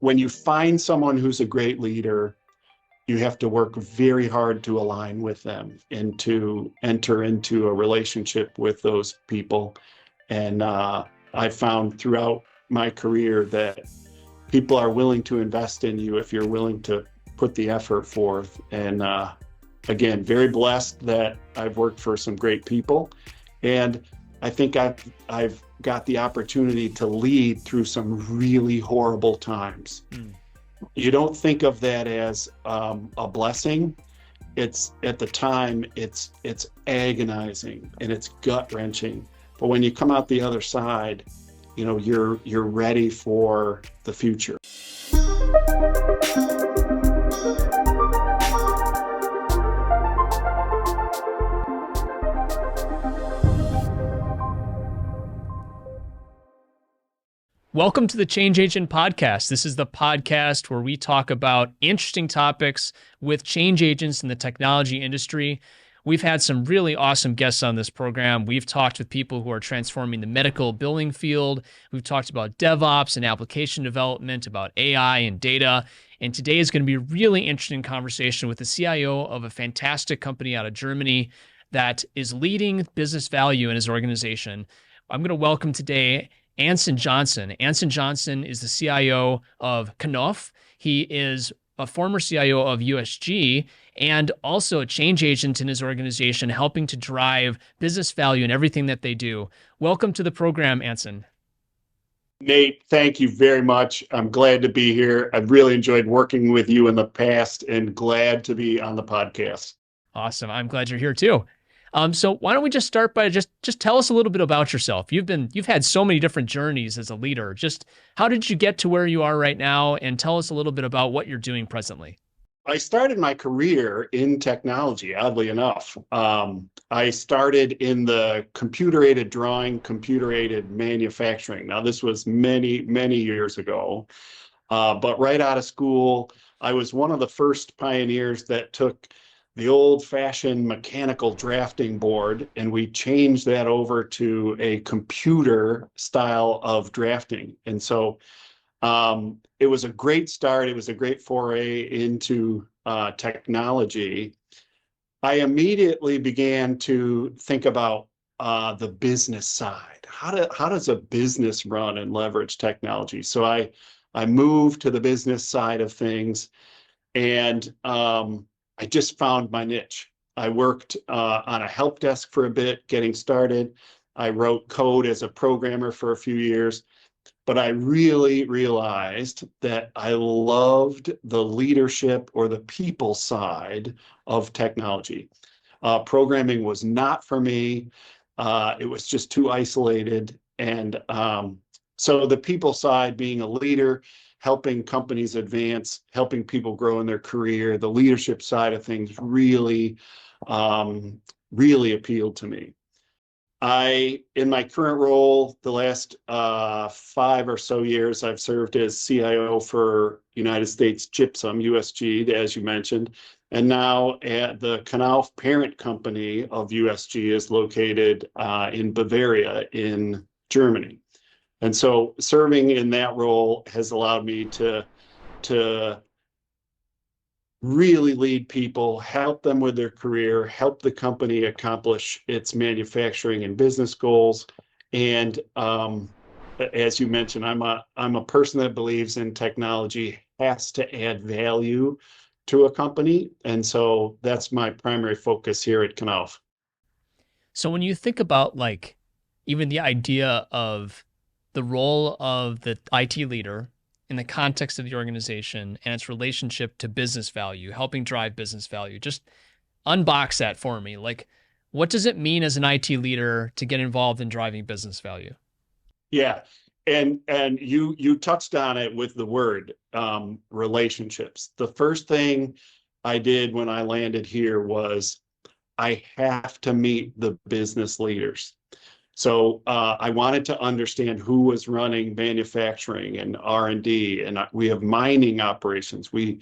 when you find someone who's a great leader, you have to work very hard to align with them and to enter into a relationship with those people. And I found throughout my career that people are willing to invest in you if you're willing to put the effort forth. And again, very blessed that I've worked for some great people. And I think I've got the opportunity to lead through some really horrible times. You don't think of that as a blessing. It's at the time, it's agonizing and it's gut wrenching. But when you come out the other side, you know, you're ready for the future. Welcome to the Change Agent Podcast. This is the podcast where we talk about interesting topics with change agents in the technology industry. We've had some really awesome guests on this program. We've talked with people who are transforming the medical billing field. We've talked about DevOps and application development, about AI and data. And today is going to be a really interesting conversation with the CIO of a fantastic company out of Germany that is leading business value in his organization. I'm going to welcome today Anson Johnson. Anson Johnson is the CIO of Knauf. He is a former CIO of USG and also a change agent in his organization, helping to drive business value in everything that they do. Welcome to the program, Anson. Nate, thank you very much. I'm glad to be here. I've really enjoyed working with you in the past and glad to be on the podcast. Awesome. I'm glad you're here too. So why don't we just start by just tell us a little bit about yourself. You've had so many different journeys as a leader. Just how did you get to where you are right now? And tell us a little bit about what you're doing presently. I started my career in technology, oddly enough. I started in the computer-aided drawing, computer-aided manufacturing. Now, this was many, many years ago. But right out of school, I was one of the first pioneers that took the old-fashioned mechanical drafting board, and we changed that over to a computer style of drafting. And so it was a great start. It was a great foray into technology. I immediately began to think about the business side. How does a business run and leverage technology? So I moved to the business side of things, and I just found my niche. I worked on a help desk for a bit, getting started. I wrote code as a programmer for a few years, but I really realized that I loved the leadership or the people side of technology. Programming was not for me. It was just too isolated. And so the people side, being a leader, helping companies advance, helping people grow in their career, the leadership side of things really appealed to me. In my current role, the last 5 or so years, I've served as CIO for United States Gypsum, USG, as you mentioned, and now at the Knauf parent company of USG is located in Bavaria in Germany. And so serving in that role has allowed me to really lead people, help them with their career, help the company accomplish its manufacturing and business goals. And as you mentioned, I'm a person that believes in technology has to add value to a company. And so that's my primary focus here at Knauf. So when you think about like even the idea of the role of the IT leader in the context of the organization and its relationship to business value, helping drive business value, just unbox that for me. Like, what does it mean as an IT leader to get involved in driving business value? Yeah. And you touched on it with the word relationships. The first thing I did when I landed here was I have to meet the business leaders. So I wanted to understand who was running manufacturing and R&D, and we have mining operations. We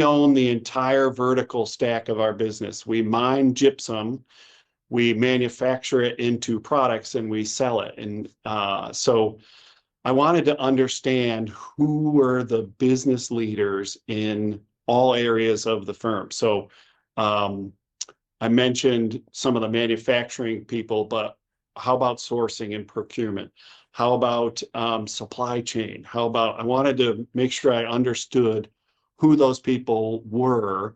own the entire vertical stack of our business. We mine gypsum, we manufacture it into products, and we sell it. And so I wanted to understand who were the business leaders in all areas of the firm. So I mentioned some of the manufacturing people, but how about sourcing and procurement? How about supply chain? I wanted to make sure I understood who those people were.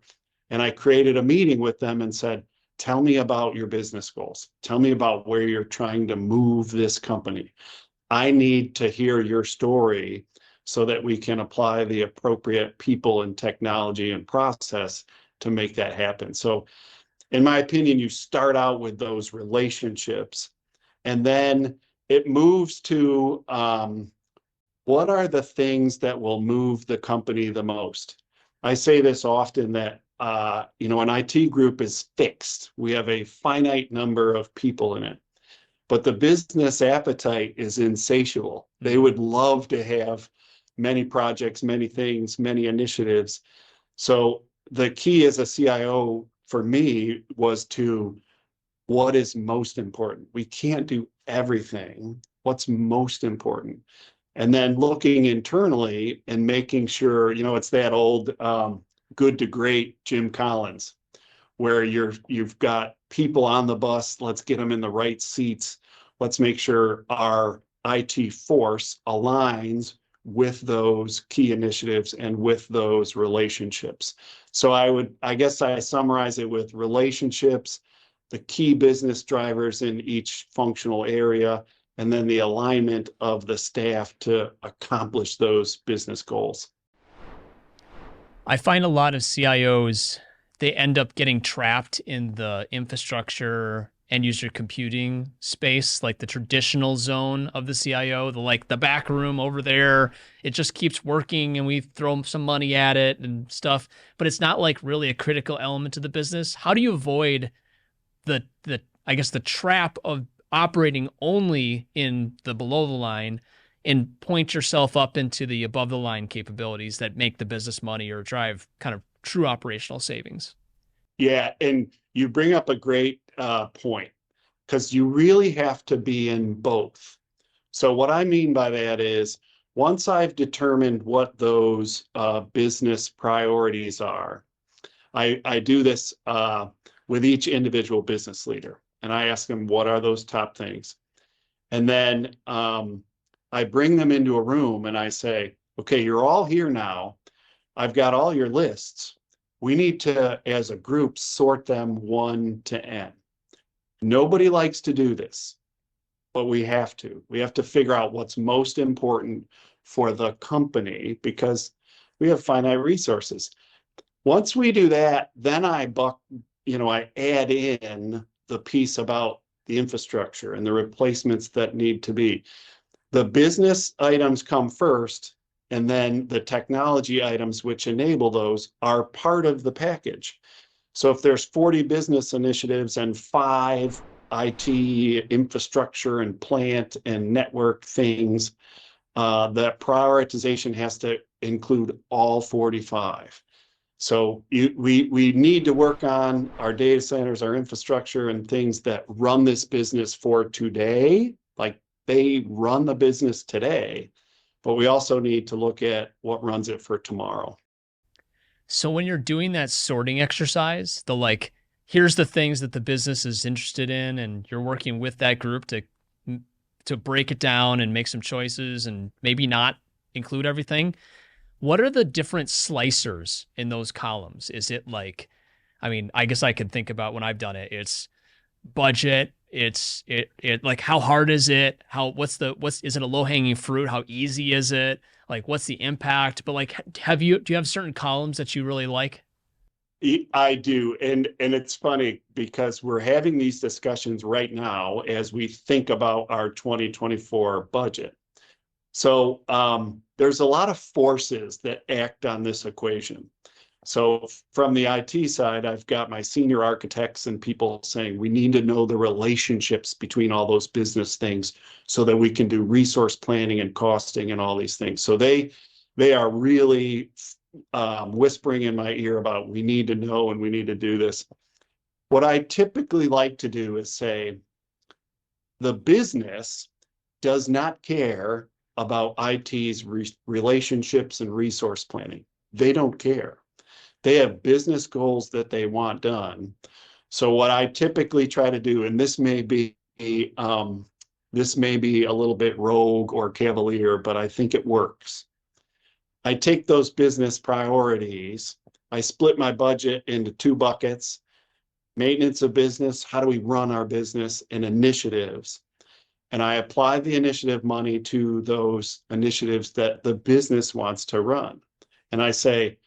And I created a meeting with them and said, tell me about your business goals. Tell me about where you're trying to move this company. I need to hear your story so that we can apply the appropriate people and technology and process to make that happen. So in my opinion, you start out with those relationships, and then it moves to what are the things that will move the company the most? I say this often that an IT group is fixed. We have a finite number of people in it, but the business appetite is insatiable. They would love to have many projects, many things, many initiatives. So the key as a CIO for me was to what is most important. We can't do everything. What's most important? And then looking internally and making sure, it's that old good to great Jim Collins, where you've got people on the bus. Let's get them in the right seats. Let's make sure our IT force aligns with those key initiatives and with those relationships. So I guess I summarize it with relationships, the key business drivers in each functional area, and then the alignment of the staff to accomplish those business goals. I find a lot of CIOs, they end up getting trapped in the infrastructure end user computing space, like the traditional zone of the CIO, the back room over there. It just keeps working and we throw some money at it and stuff, but it's not like really a critical element to the business. How do you avoid the I guess the trap of operating only in the below the line and point yourself up into the above the line capabilities that make the business money or drive kind of true operational savings? Yeah, and you bring up a great point, because you really have to be in both. So what I mean by that is, once I've determined what those business priorities are, I do this with each individual business leader, and I ask them, what are those top things? And then I bring them into a room and I say, okay, you're all here now. I've got all your lists. We need to, as a group, sort them 1 to N. Nobody likes to do this, but we have to. We have to figure out what's most important for the company because we have finite resources. Once we do that, then I add in the piece about the infrastructure and the replacements that need to be. The business items come first, and then the technology items which enable those are part of the package. So if there's 40 business initiatives and 5 IT infrastructure and plant and network things, that prioritization has to include all 45. So we need to work on our data centers, our infrastructure, and things that run this business for today, like they run the business today, but we also need to look at what runs it for tomorrow. So when you're doing that sorting exercise, here's the things that the business is interested in, and you're working with that group to break it down and make some choices and maybe not include everything. What are the different slicers in those columns? Is it I guess I can think about when I've done it. It's budget. It's how hard is it? Is it a low hanging fruit? How easy is it? What's the impact? But do you have certain columns that you really like? I do. And it's funny because we're having these discussions right now as we think about our 2024 budget. So there's a lot of forces that act on this equation. So from the IT side, I've got my senior architects and people saying we need to know the relationships between all those business things so that we can do resource planning and costing and all these things. So they are really whispering in my ear about we need to know and we need to do this. What I typically like to do is say the business does not care about IT's relationships and resource planning. They don't care. They have business goals that they want done. So what I typically try to do, and this may be a little bit rogue or cavalier, but I think it works. I take those business priorities, I split my budget into two buckets: maintenance of business, how do we run our business, and initiatives. And I apply the initiative money to those initiatives that the business wants to run. And I say,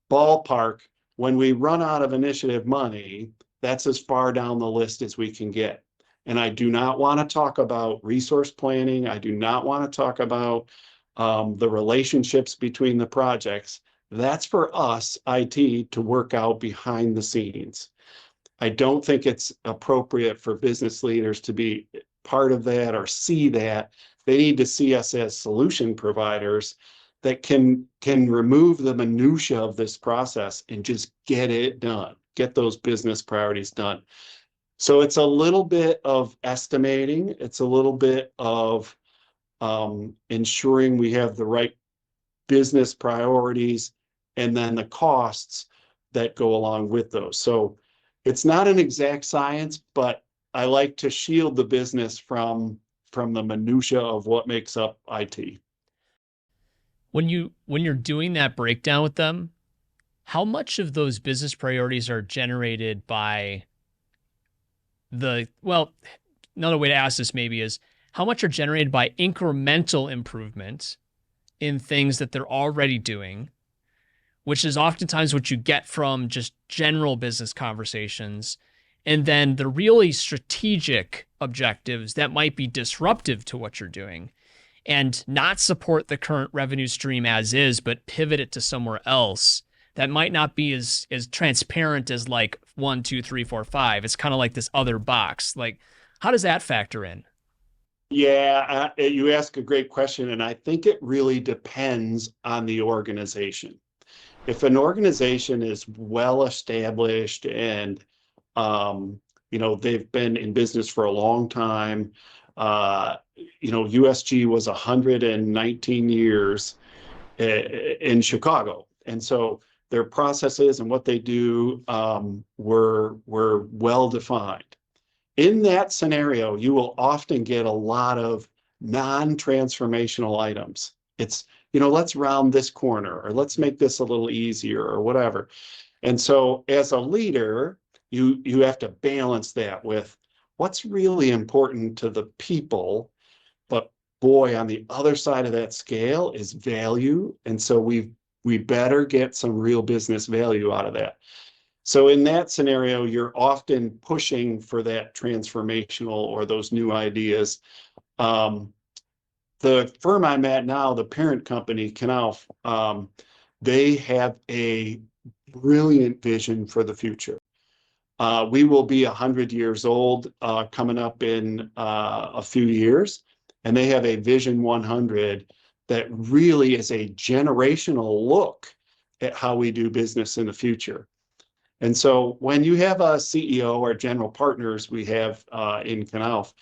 ballpark, when we run out of initiative money, that's as far down the list as we can get. And I do not want to talk about resource planning. I do not want to talk about the relationships between the projects. That's for us, IT, to work out behind the scenes. I don't think it's appropriate for business leaders to be part of that or see that. They need to see us as solution providers that can remove the minutia of this process and just get it done, get those business priorities done. So it's a little bit of estimating. It's a little bit of ensuring we have the right business priorities and then the costs that go along with those. So it's not an exact science, but I like to shield the business from the minutia of what makes up IT. When you're doing that breakdown with them, how much of those business priorities are generated by another way to ask this maybe is, how much are generated by incremental improvement in things that they're already doing, which is oftentimes what you get from just general business conversations, and then the really strategic objectives that might be disruptive to what you're doing and not support the current revenue stream as is, but pivot it to somewhere else that might not be as transparent as like 1, 2, 3, 4, 5. It's kind of like this other box. Like, how does that factor in? Yeah, you ask a great question, and I think it really depends on the organization. If an organization is well established and they've been in business for a long time, USG was 119 years in Chicago, and so their processes and what they do were well defined. In that scenario, you will often get a lot of non-transformational items. It's, let's round this corner, or let's make this a little easier, or whatever. And so as a leader, you have to balance that with what's really important to the people. But boy, on the other side of that scale is value. And so we better get some real business value out of that. So in that scenario, you're often pushing for that transformational or those new ideas. The firm I'm at now, the parent company, Knauf, they have a brilliant vision for the future. We will be 100 years old coming up in a few years, and they have a Vision 100 that really is a generational look at how we do business in the future. And so when you have a CEO or general partners we have in Knauf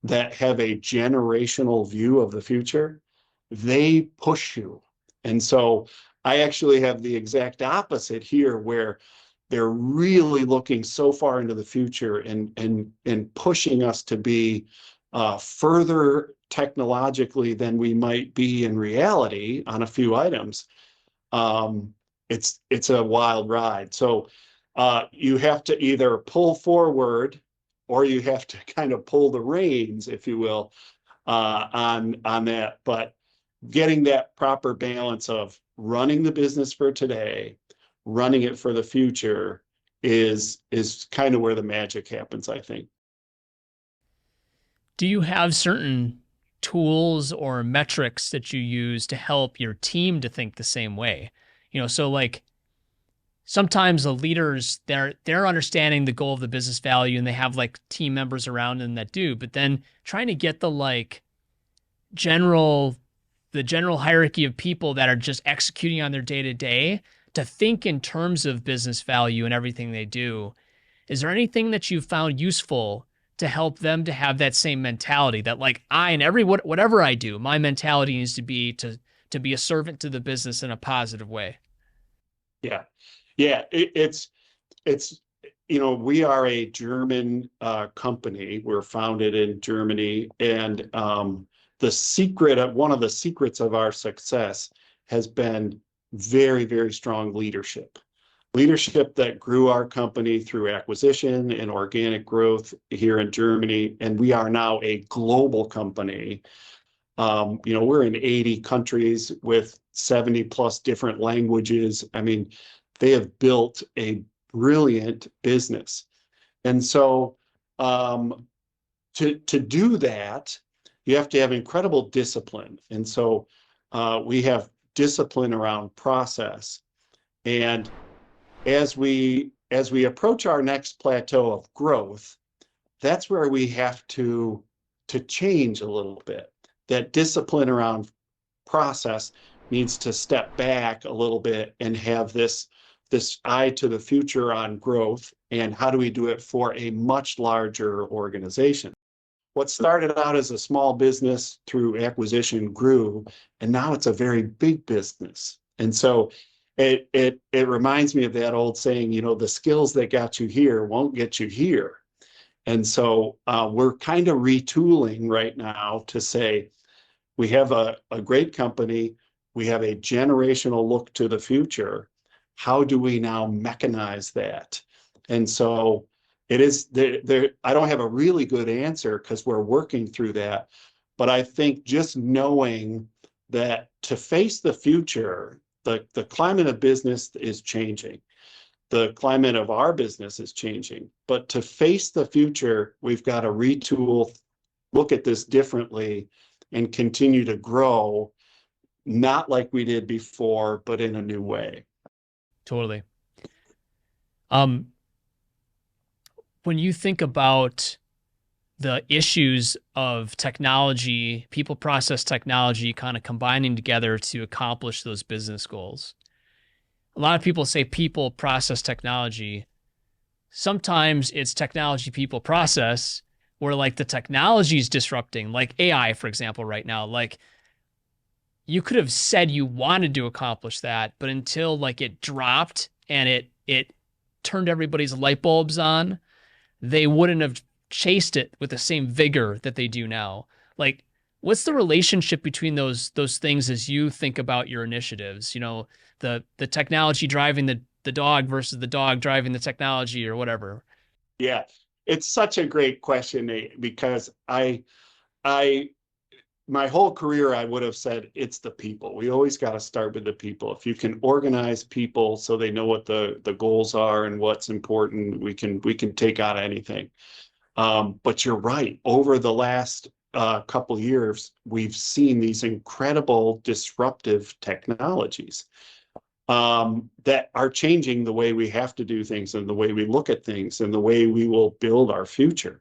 that have a generational view of the future, they push you. And so I actually have the exact opposite here, where they're really looking so far into the future and pushing us to be further technologically than we might be in reality on a few items. It's a wild ride. So you have to either pull forward or you have to kind of pull the reins, if you will, on that. But getting that proper balance of running the business for today, running it for the future is kind of where the magic happens, I think. Do you have certain tools or metrics that you use to help your team to think the same way? So like sometimes the leaders, they're understanding the goal of the business value and they have like team members around them that do, but then trying to get the general hierarchy of people that are just executing on their day-to-day to think in terms of business value and everything they do. Is there anything that you've found useful to help them to have that same mentality that like I and whatever I do, my mentality needs to be to be a servant to the business in a positive way. Yeah. Yeah. It's, we are a German company. We're founded in Germany. And one of the secrets of our success has been very, very strong leadership. Leadership that grew our company through acquisition and organic growth here in Germany. And we are now a global company. We're in 80 countries with 70 plus different languages. I mean, they have built a brilliant business. And so to do that, you have to have incredible discipline. And so we have discipline around process. And as we approach our next plateau of growth, that's where we have to change a little bit. That discipline around process needs to step back a little bit and have this eye to the future on growth and how do we do it for a much larger organization. What started out as a small business through acquisition grew, and now it's a very big business. And so it reminds me of that old saying, the skills that got you here won't get you here. And so we're kind of retooling right now to say, we have a great company, we have a generational look to the future. How do we now mechanize that? And so it is there. I don't have a really good answer because we're working through that. But I think just knowing that to face the future, the climate of business is changing. The climate of our business is changing. But to face the future, we've got to retool, look at this differently, and continue to grow, not like we did before, but in a new way. Totally. When you think about the issues of technology, people process technology kind of combining together to accomplish those business goals. A lot of people say people process technology. Sometimes it's technology people process where like the technology is disrupting, like AI, for example, right now. Like you could have said you wanted to accomplish that, but until like it dropped and it turned everybody's light bulbs on, they wouldn't have chased it with the same vigor that they do now. Like, what's the relationship between those things as you think about your initiatives? The technology driving the dog versus the dog driving the technology or whatever. Yeah, it's such a great question, Nate, because my whole career, I would have said it's the people. We always got to start with the people. If you can organize people so they know what the goals are and what's important, we can take on anything. But you're right. Over the last couple of years, we've seen these incredible disruptive technologies that are changing the way we have to do things and the way we look at things and the way we will build our future.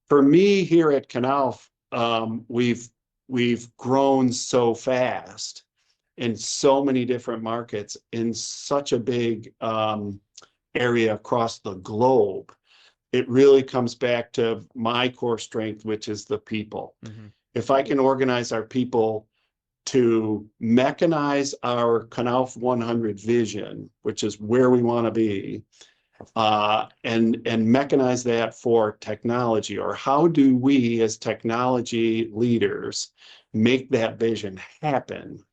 For me here at Knauf, we've grown so fast in so many different markets in such a big area across the globe. It really comes back to my core strength, which is the people. Mm-hmm. If I can organize our people to mechanize our Knauf 100 vision, which is where we want to be, and mechanize that for technology, or how do we as technology leaders make that vision happen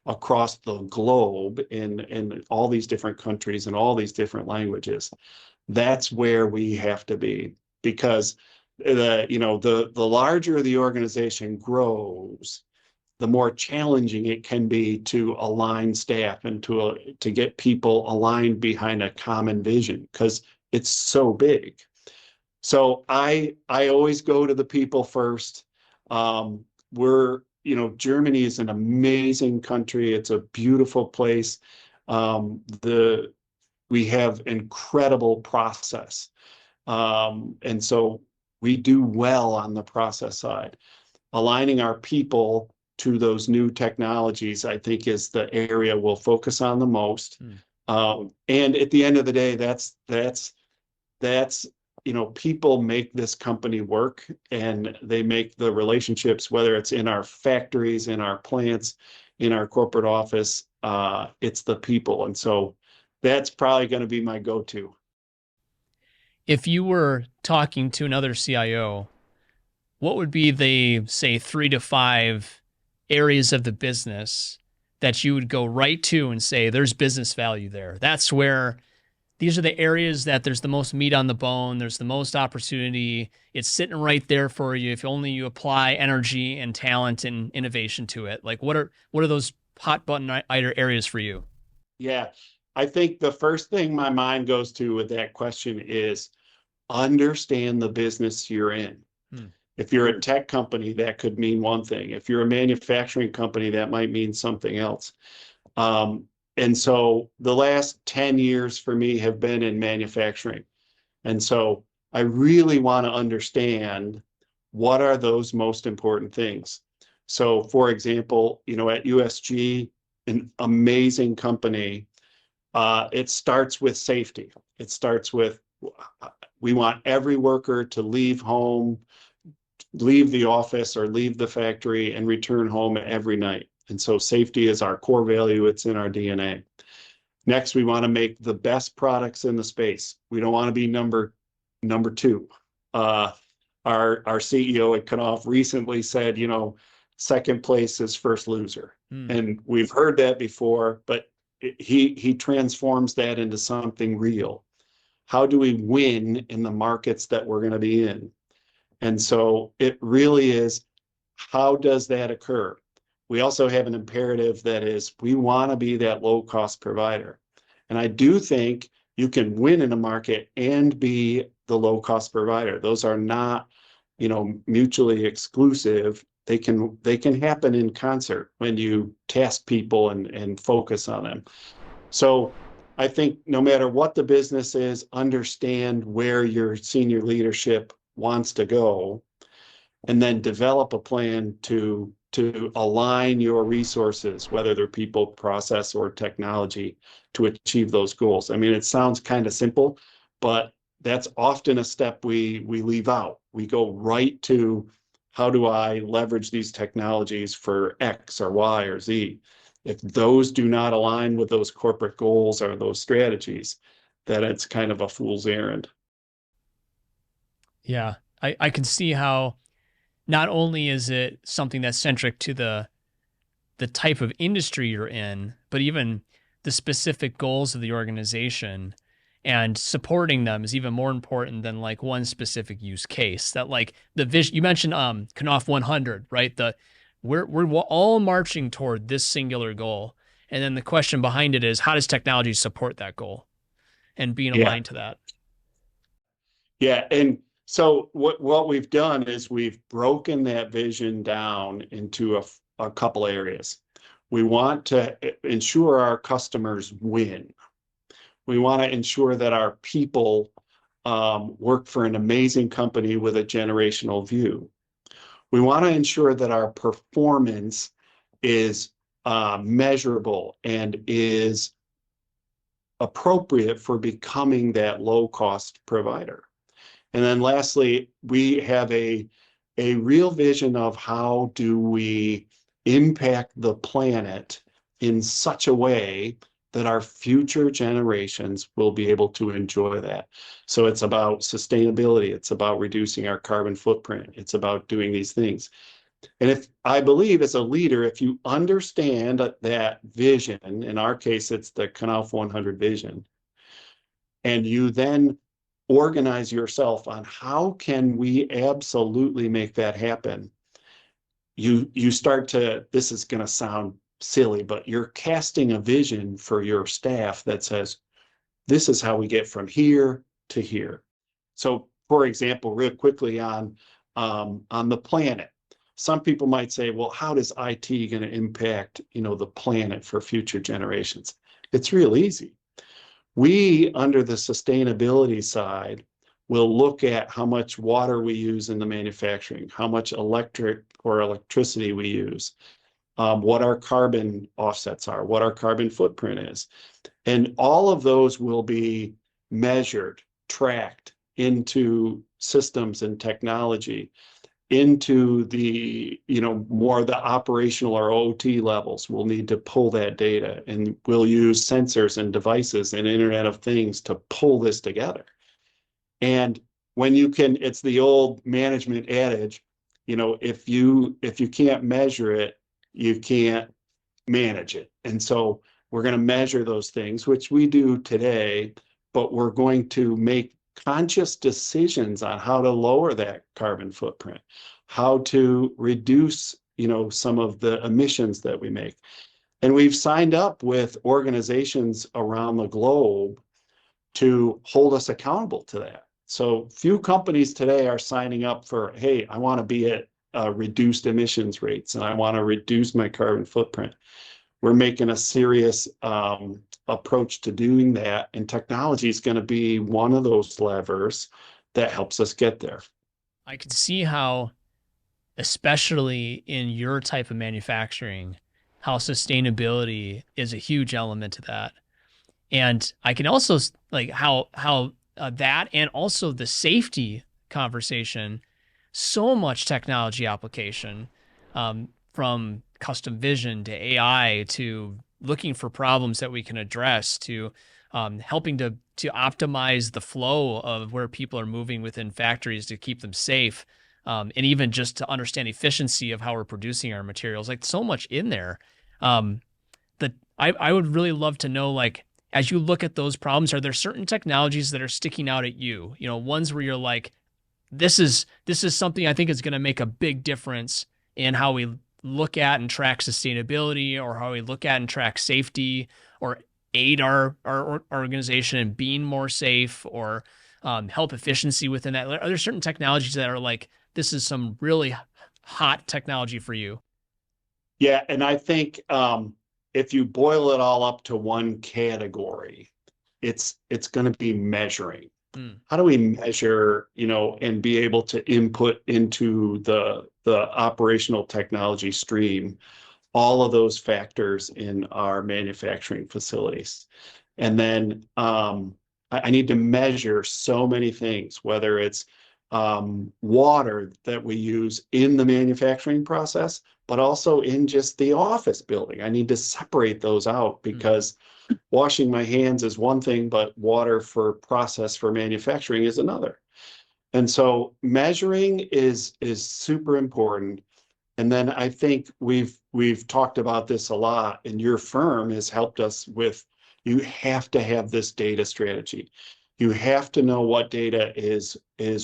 across the globe in all these different countries and all these different languages? That's where we have to be, because the larger the organization grows, the more challenging it can be to align staff and to get people aligned behind a common vision, because it's so big. So I always go to the people first. Germany is an amazing country. It's a beautiful place. We have incredible process. And so we do well on the process side. Aligning our people to those new technologies, I think, is the area we'll focus on the most. And at the end of the day, that's people make this company work, and they make the relationships, whether it's in our factories, in our plants, in our corporate office, it's the people. And so that's probably going to be my go-to. If you were talking to another CIO, what would be the, say, 3 to 5 areas of the business that you would go right to and say, there's business value there? That's where these are the areas that there's the most meat on the bone. There's the most opportunity. It's sitting right there for you if only you apply energy and talent and innovation to it. Like, what are those hot button areas for you? Yeah, I think the first thing my mind goes to with that question is understand the business you're in. Hmm. If you're a tech company, that could mean one thing. If you're a manufacturing company, that might mean something else. And so the last 10 years for me have been in manufacturing. And so I really want to understand what are those most important things. So for example, at USG, an amazing company, it starts with safety. It starts with, we want every worker to leave home, leave the office or leave the factory and return home every night. And so safety is our core value. It's in our DNA. Next, we want to make the best products in the space. We don't want to be number two. Our CEO at Knauf recently said, second place is first loser. And we've heard that before, but he transforms that into something real. How do we win in the markets that we're going to be in? And so it really is, how does that occur? We also have an imperative that is, we want to be that low-cost provider. And I do think you can win in a market and be the low-cost provider. Those are not, mutually exclusive. They can happen in concert when you task people and focus on them. So I think no matter what the business is, understand where your senior leadership wants to go, and then develop a plan to align your resources, whether they're people, process, or technology, to achieve those goals. I mean, it sounds kind of simple, but that's often a step we leave out. We go right to, how do I leverage these technologies for X or Y or Z? If those do not align with those corporate goals or those strategies, then it's kind of a fool's errand. Yeah, I can see how not only is it something that's centric to the type of industry you're in, but even the specific goals of the organization, and supporting them is even more important than like one specific use case. That, like, the vision you mentioned, Knauf 100, right? We're all marching toward this singular goal, and then the question behind it is, how does technology support that goal and being aligned to that? Yeah, and so what we've done is we've broken that vision down into a couple areas. We want to ensure our customers win. We want to ensure that our people work for an amazing company with a generational view. We want to ensure that our performance is measurable and is appropriate for becoming that low-cost provider. And then lastly, we have a real vision of how do we impact the planet in such a way that our future generations will be able to enjoy that. So it's about sustainability. It's about reducing our carbon footprint. It's about doing these things. And if I believe as a leader, if you understand that vision, in our case, it's the Knauf 100 vision, and you then organize yourself on how can we absolutely make that happen, you start to, this is going to sound silly, but you're casting a vision for your staff that says, this is how we get from here to here. So for example, real quickly on the planet, some people might say, well, how does IT going to impact, the planet for future generations? It's real easy. We, under the sustainability side, will look at how much water we use in the manufacturing, how much electricity we use, what our carbon offsets are, what our carbon footprint is. And all of those will be measured, tracked, into systems and technology, into the, more the operational or OT levels. We'll need to pull that data, and we'll use sensors and devices and Internet of Things to pull this together. And when you can, it's the old management adage, if you can't measure it, you can't manage it. And so we're going to measure those things, which we do today, but we're going to make conscious decisions on how to lower that carbon footprint, how to reduce, some of the emissions that we make. And we've signed up with organizations around the globe to hold us accountable to that. So few companies today are signing up for, hey, I want to be at reduced emissions rates and I want to reduce my carbon footprint. We're making a serious approach to doing that, and technology is going to be one of those levers that helps us get there. I could see how, especially in your type of manufacturing, how sustainability is a huge element to that. And I can also like how that, and also the safety conversation, so much technology application, from custom vision to AI to looking for problems that we can address to helping to optimize the flow of where people are moving within factories to keep them safe, and even just to understand efficiency of how we're producing our materials. Like so much in there. That I would really love to know, like, as you look at those problems, are there certain technologies that are sticking out at you? Ones where you're like, this is something I think is going to make a big difference in how we look at and track sustainability, or how we look at and track safety, or aid our organization in being more safe, or help efficiency within that. Are there certain technologies that are like, this is some really hot technology for you? Yeah, and I think if you boil it all up to one category, it's going to be measuring. How do we measure, and be able to input into the operational technology stream all of those factors in our manufacturing facilities? And then I need to measure so many things, whether it's water that we use in the manufacturing process, but also in just the office building. I need to separate those out, because washing my hands is one thing, but water for process for manufacturing is another. And so measuring is super important. And then I think we've talked about this a lot, and your firm has helped us with, you have to have this data strategy. You have to know what data is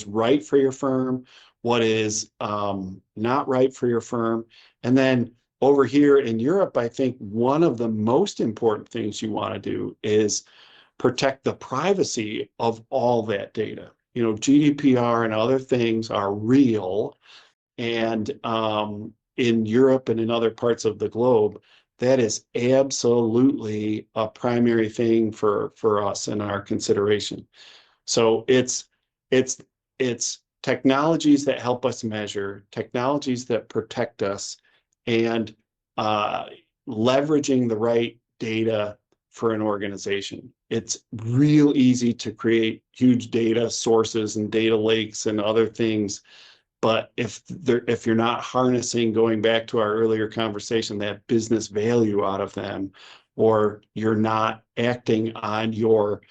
right for your firm, what is not right for your firm. And then over here in Europe, I think one of the most important things you want to do is protect the privacy of all that data. GDPR and other things are real. And in Europe and in other parts of the globe, that is absolutely a primary thing for us in our consideration. So it's technologies that help us measure, technologies that protect us, and leveraging the right data for an organization. It's real easy to create huge data sources and data lakes and other things. But if you're not harnessing, going back to our earlier conversation, that business value out of them, or you're not acting on your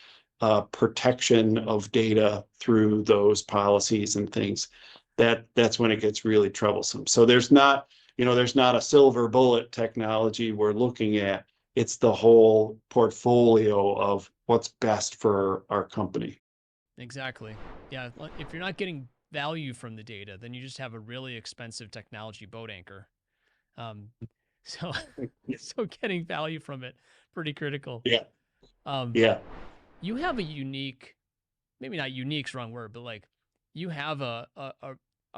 protection of data through those policies and things, that's when it gets really troublesome. So there's not a silver bullet technology we're looking at. It's the whole portfolio of what's best for our company. Exactly. Yeah. If you're not getting value from the data, then you just have a really expensive technology boat anchor. Um, so, so getting value from it, pretty critical. Yeah. Um, Yeah. you have a unique, maybe not unique's wrong word, but like you have a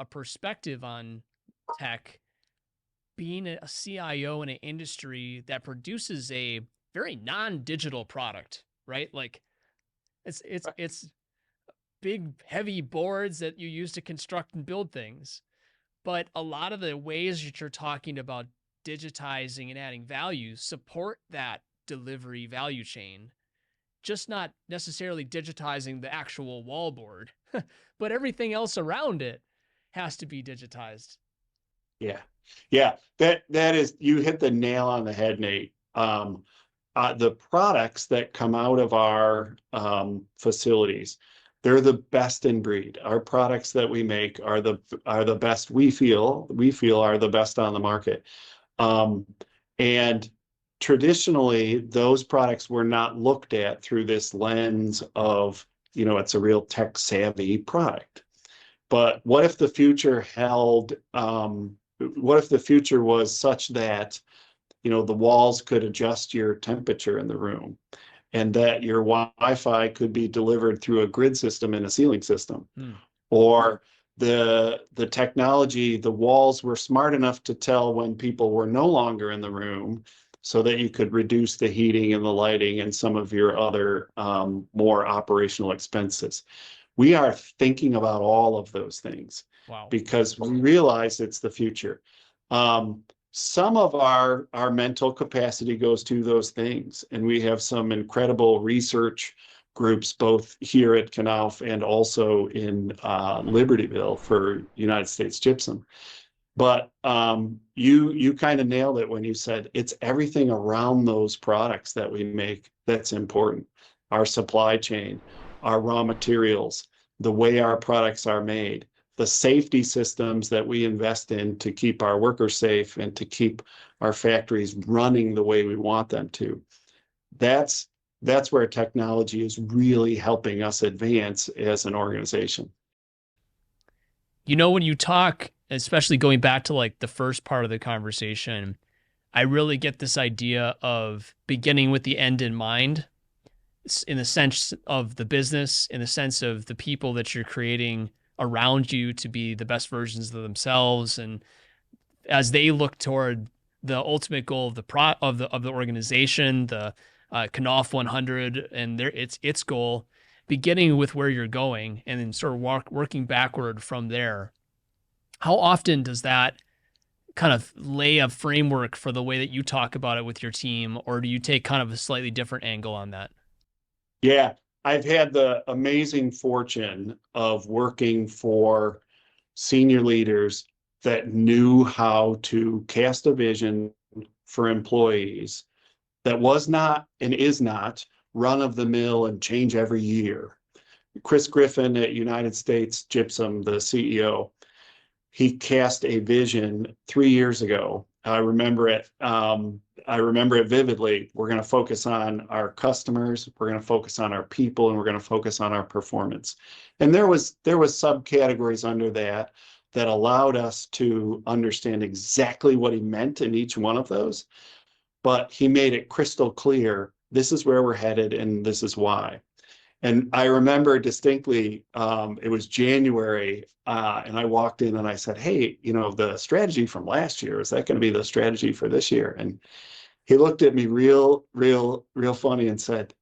perspective on tech, being a CIO in an industry that produces a very non-digital product, right? Like it's big, heavy boards that you use to construct and build things. But a lot of the ways that you're talking about digitizing and adding value support that delivery value chain, just not necessarily digitizing the actual wall board. but everything else around it has to be digitized. Yeah. Yeah. That is, you hit the nail on the head, Nate. The products that come out of our facilities, they're the best in breed. Our products that we make are the best we feel are the best on the market. And traditionally, those products were not looked at through this lens of, it's a real tech savvy product. But what if the future what if the future was such that, the walls could adjust your temperature in the room, and that your Wi-Fi could be delivered through a grid system and a ceiling system, or the technology, the walls were smart enough to tell when people were no longer in the room, so that you could reduce the heating and the lighting and some of your other more operational expenses. We are thinking about all of those things. Wow. Because we realize it's the future. Some of our mental capacity goes to those things, and we have some incredible research groups both here at Knauf and also in Libertyville for United States Gypsum. But you kind of nailed it when you said it's everything around those products that we make that's important. Our supply chain, our raw materials, the way our products are made, the safety systems that we invest in to keep our workers safe and to keep our factories running the way we want them to. That's where technology is really helping us advance as an organization. When you talk, especially going back to like the first part of the conversation, I really get this idea of beginning with the end in mind, in the sense of the business, in the sense of the people that you're creating around you to be the best versions of themselves, and as they look toward the ultimate goal of the organization, the Knauf 100, and its goal, beginning with where you're going and then sort of working backward from there. How often does that kind of lay a framework for the way that you talk about it with your team, or do you take kind of a slightly different angle on that? Yeah, I've had the amazing fortune of working for senior leaders that knew how to cast a vision for employees that was not and is not run of the mill and change every year. Chris Griffin at United States Gypsum, the CEO, he cast a vision 3 years ago. I remember it. I remember it vividly. We're going to focus on our customers. We're going to focus on our people, and we're going to focus on our performance. And there was subcategories under that allowed us to understand exactly what he meant in each one of those. But he made it crystal clear, this is where we're headed and this is why. And I remember distinctly, it was January, and I walked in and I said, hey, the strategy from last year, is that going to be the strategy for this year? And he looked at me real funny and said,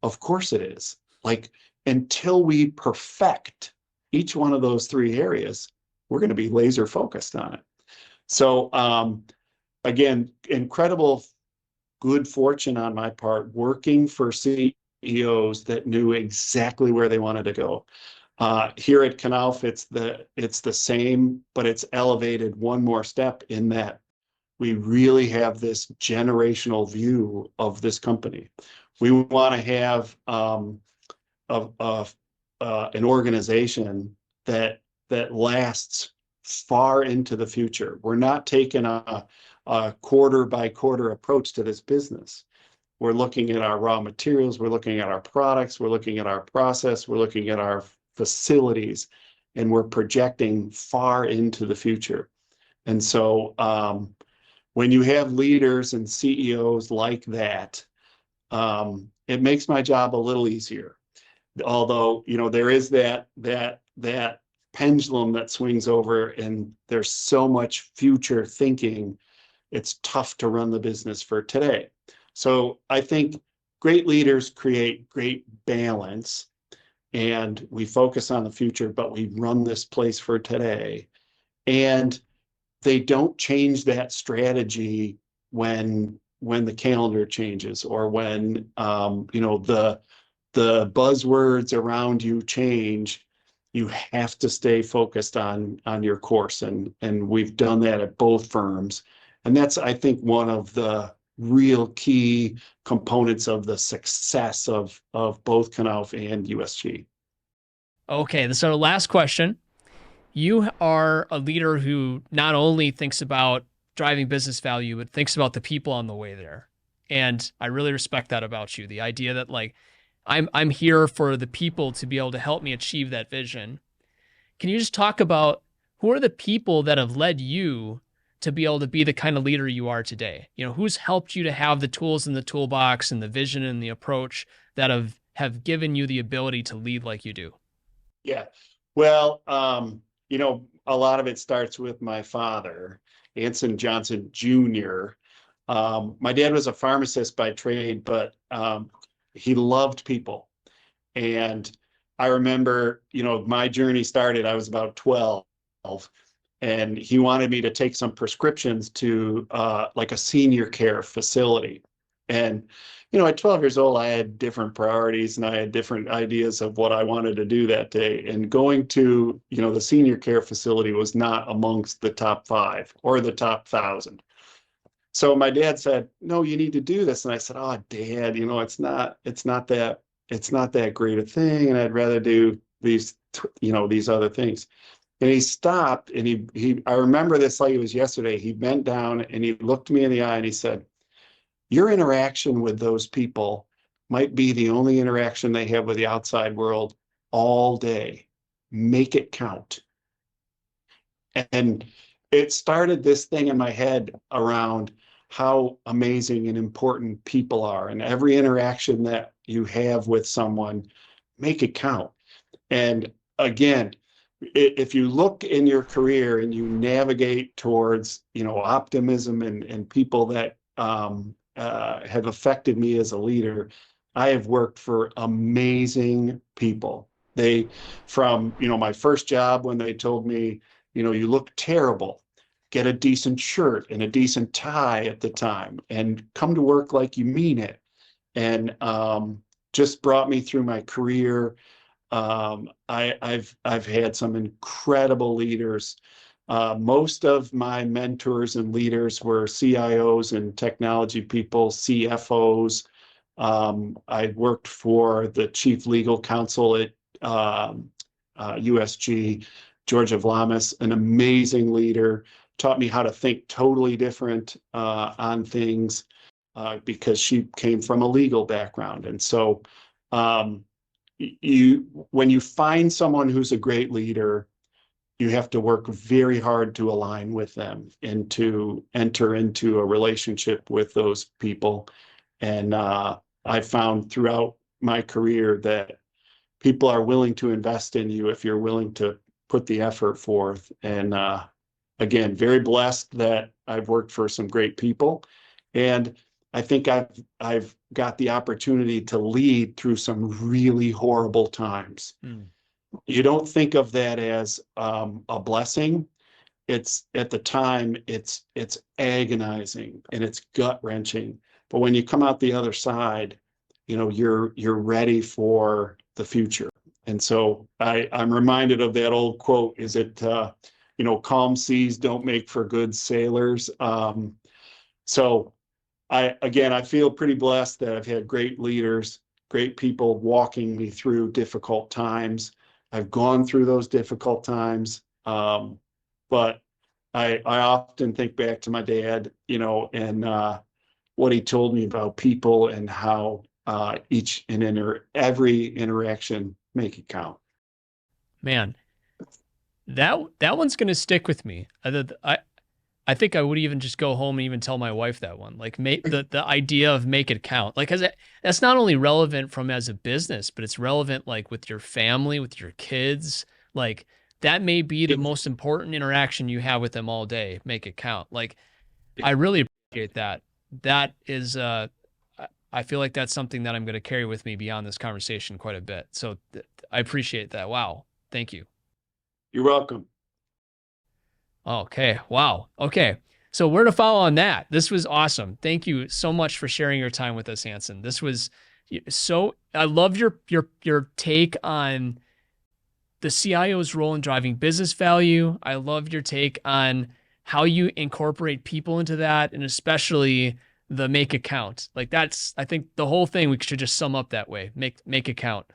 of course it is. Like, until we perfect each one of those 3 areas, we're going to be laser focused on it. So again, incredible good fortune on my part working for CEOs that knew exactly where they wanted to go. Here at Knauf, it's the same, but it's elevated one more step in that we really have this generational view of this company. We want to have an organization that lasts far into the future. We're not taking a quarter by quarter approach to this business. We're looking at our raw materials, we're looking at our products, we're looking at our process, we're looking at our facilities, and we're projecting far into the future. And so when you have leaders and CEOs like that, it makes my job a little easier. Although, there is that pendulum that swings over, and there's so much future thinking, it's tough to run the business for today. So I think great leaders create great balance, and we focus on the future, but we run this place for today. And they don't change that strategy when the calendar changes, or when the buzzwords around you change. you have to stay focused on your course. And we've done that at both firms. And that's, I think, one of the real key components of the success of both Knauf and USG. Okay, so last question. You are a leader who not only thinks about driving business value, but thinks about the people on the way there. And I really respect that about you. The idea that like I'm here for the people to be able to help me achieve that vision. Can you just talk about who are the people that have led you to be able to be the kind of leader you are today? You know, who's helped you to have the tools in the toolbox and the vision and the approach that have given you the ability to lead like you do? Yeah. Well, a lot of it starts with my father, Anson Johnson Jr. My dad was a pharmacist by trade, but he loved people. And I remember, my journey started, I was about 12, and he wanted me to take some prescriptions to like a senior care facility. And, at 12 years old, I had different priorities and I had different ideas of what I wanted to do that day. And going to, the senior care facility was not amongst the top 5 or the top 1,000. So my dad said, "No, you need to do this." And I said, "Oh, Dad, it's not that great a thing. And I'd rather do these other things." And he stopped and I remember this like it was yesterday. He bent down and he looked me in the eye and he said, "Your interaction with those people might be the only interaction they have with the outside world all day. Make it count." And it started this thing in my head around how amazing and important people are. And every interaction that you have with someone, make it count. And again, if you look in your career and you navigate towards, optimism and people that have affected me as a leader, I have worked for amazing people. From my first job when they told me, "You look terrible, get a decent shirt and a decent tie at the time and come to work like you mean it." And just brought me through my career. I've had some incredible leaders. Most of my mentors and leaders were CIOs and technology people, CFOs. I worked for the chief legal counsel at USG, Georgia Vlamis, an amazing leader, taught me how to think totally different on things because she came from a legal background. And so when you find someone who's a great leader, you have to work very hard to align with them and to enter into a relationship with those people. And I found throughout my career that people are willing to invest in you if you're willing to put the effort forth. And again, very blessed that I've worked for some great people. And I think I've got the opportunity to lead through some really horrible times. You don't think of that as a blessing. It's at the time, it's agonizing and it's gut wrenching. But when you come out the other side, you're ready for the future. And so I'm reminded of that old quote, is it, calm seas don't make for good sailors. So I feel pretty blessed that I've had great leaders, great people walking me through difficult times. I've gone through those difficult times. But I often think back to my dad, and what he told me about people and how every interaction make it count. Man, that one's going to stick with me. I think I would even just go home and even tell my wife that one. Like the idea of make it count. Like that's not only relevant from as a business, but it's relevant like with your family, with your kids. Like that may be the most important interaction you have with them all day. Make it count. Like I really appreciate that. That is I feel like that's something that I'm going to carry with me beyond this conversation quite a bit. So I appreciate that. Wow. Thank you. You're welcome. Okay. Wow. Okay. So where to follow on that? This was awesome. Thank you so much for sharing your time with us, Anson. This was I love your take on the CIO's role in driving business value. I love your take on how you incorporate people into that, and especially the make account. Like that's, I think the whole thing we should just sum up that way. Make account.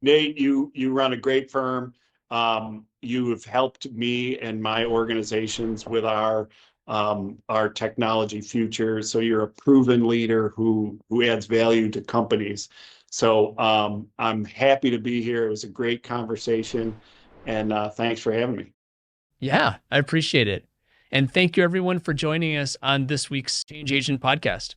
Nate, you run a great firm. You have helped me and my organizations with our technology future. So you're a proven leader who adds value to companies. So I'm happy to be here. It was a great conversation, and thanks for having me. Yeah, I appreciate it. And thank you everyone for joining us on this week's Change Agent podcast.